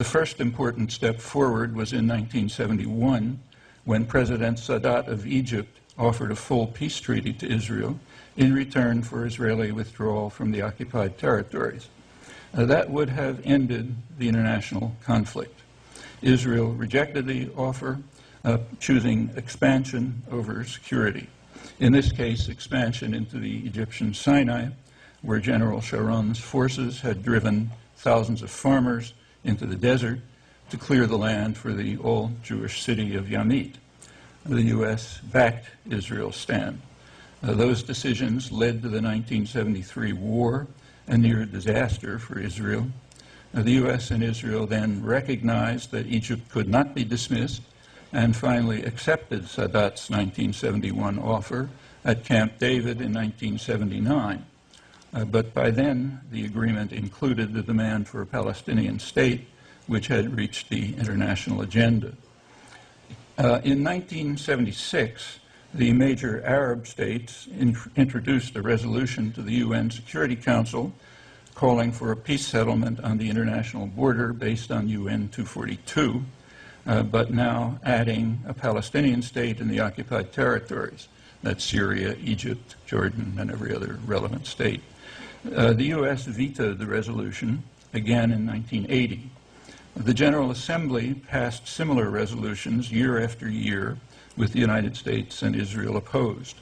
The first important step forward was in 1971, when President Sadat of Egypt offered a full peace treaty to Israel in return for Israeli withdrawal from the occupied territories. That would have ended the international conflict. Israel rejected the offer, choosing expansion over security. In this case, expansion into the Egyptian Sinai, where General Sharon's forces had driven thousands of farmers into the desert to clear the land for the all-Jewish city of Yamit. The U.S. backed Israel's stand. Those decisions led to the 1973 war, a near disaster for Israel. The U.S. and Israel then recognized that Egypt could not be dismissed and finally accepted Sadat's 1971 offer at Camp David in 1979. But by then, the agreement included the demand for a Palestinian state, which had reached the international agenda. In 1976, the major Arab states introduced a resolution to the UN Security Council calling for a peace settlement on the international border based on UN 242, but now adding a Palestinian state in the occupied territories. That's Syria, Egypt, Jordan, and every other relevant state. The U.S. vetoed the resolution again in 1980. The General Assembly passed similar resolutions year after year, with the United States and Israel opposed.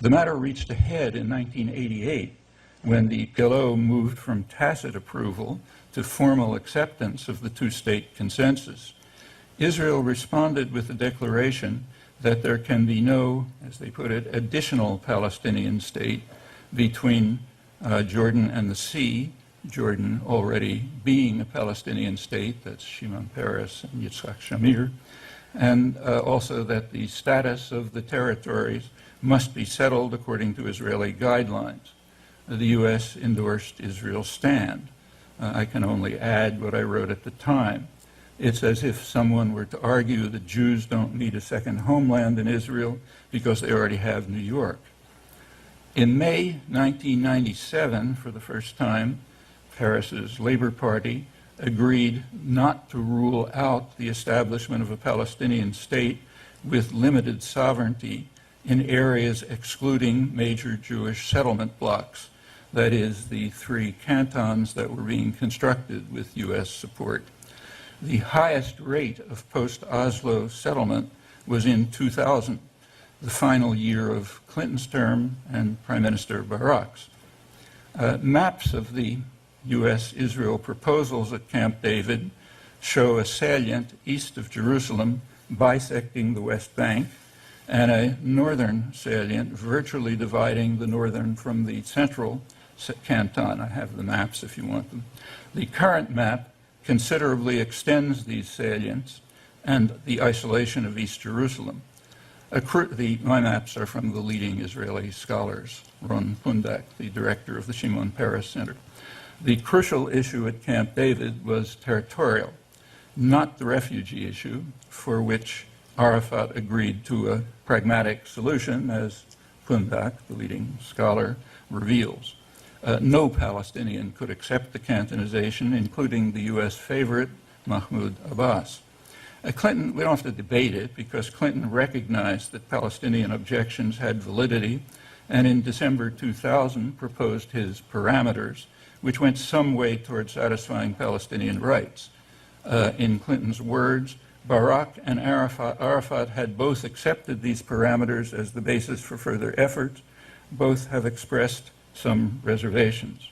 The matter reached a head in 1988 when the PLO moved from tacit approval to formal acceptance of the two-state consensus. Israel responded with a declaration that there can be no, as they put it, additional Palestinian state between Jordan and the sea, Jordan already being a Palestinian state, that's Shimon Peres and Yitzhak Shamir, and also that the status of the territories must be settled according to Israeli guidelines. The U.S. endorsed Israel's stand. I can only add what I wrote at the time. It's as if someone were to argue that Jews don't need a second homeland in Israel because they already have New York. In May 1997, for the first time, Peres's Labor Party agreed not to rule out the establishment of a Palestinian state with limited sovereignty in areas excluding major Jewish settlement blocks, that is, the 3 cantons that were being constructed with U.S. support. The highest rate of post-Oslo settlement was in 2000, the final year of Clinton's term and Prime Minister Barak's. Maps of the U.S.-Israel proposals at Camp David show a salient east of Jerusalem bisecting the West Bank and a northern salient virtually dividing the northern from the central canton. I have the maps if you want them. The current map considerably extends these salients and the isolation of East Jerusalem. My maps are from the leading Israeli scholars, Ron Pundak, the director of the Shimon Peres Center. The crucial issue at Camp David was territorial, not the refugee issue, for which Arafat agreed to a pragmatic solution, as Pundak, the leading scholar, reveals. No Palestinian could accept the cantonization, including the U.S. favorite, Mahmoud Abbas. Clinton, we don't have to debate it, because Clinton recognized that Palestinian objections had validity, and in December 2000 proposed his parameters, which went some way toward satisfying Palestinian rights. In Clinton's words, Barak and Arafat had both accepted these parameters as the basis for further efforts. Both have expressed some reservations.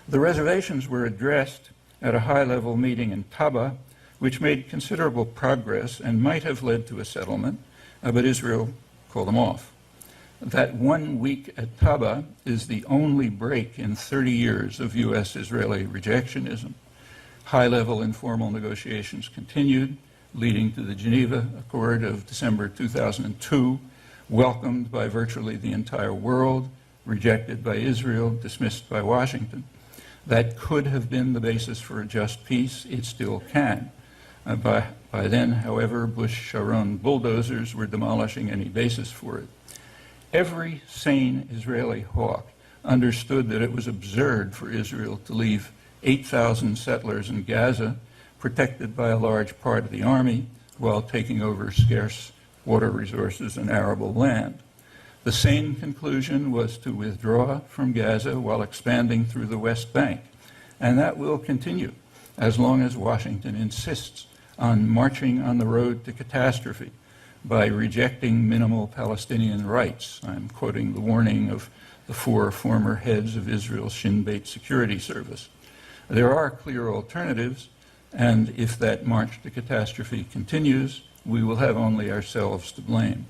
The reservations were addressed at a high-level meeting in Taba, which made considerable progress and might have led to a settlement, but Israel called them off. That 1 week at Taba is the only break in 30 years of U.S.-Israeli rejectionism. High-level informal negotiations continued, leading to the Geneva Accord of December 2002, welcomed by virtually the entire world, rejected by Israel, dismissed by Washington. That could have been the basis for a just peace. It still can. By then, however, Bush-Sharon bulldozers were demolishing any basis for it. Every sane Israeli hawk understood that it was absurd for Israel to leave 8,000 settlers in Gaza, protected by a large part of the army while taking over scarce water resources and arable land. The same conclusion was to withdraw from Gaza while expanding through the West Bank, and that will continue as long as Washington insists on marching on the road to catastrophe by rejecting minimal Palestinian rights. I'm quoting the warning of the 4 former heads of Israel's Shin Bet security service. There are clear alternatives, and if that march to catastrophe continues, we will have only ourselves to blame.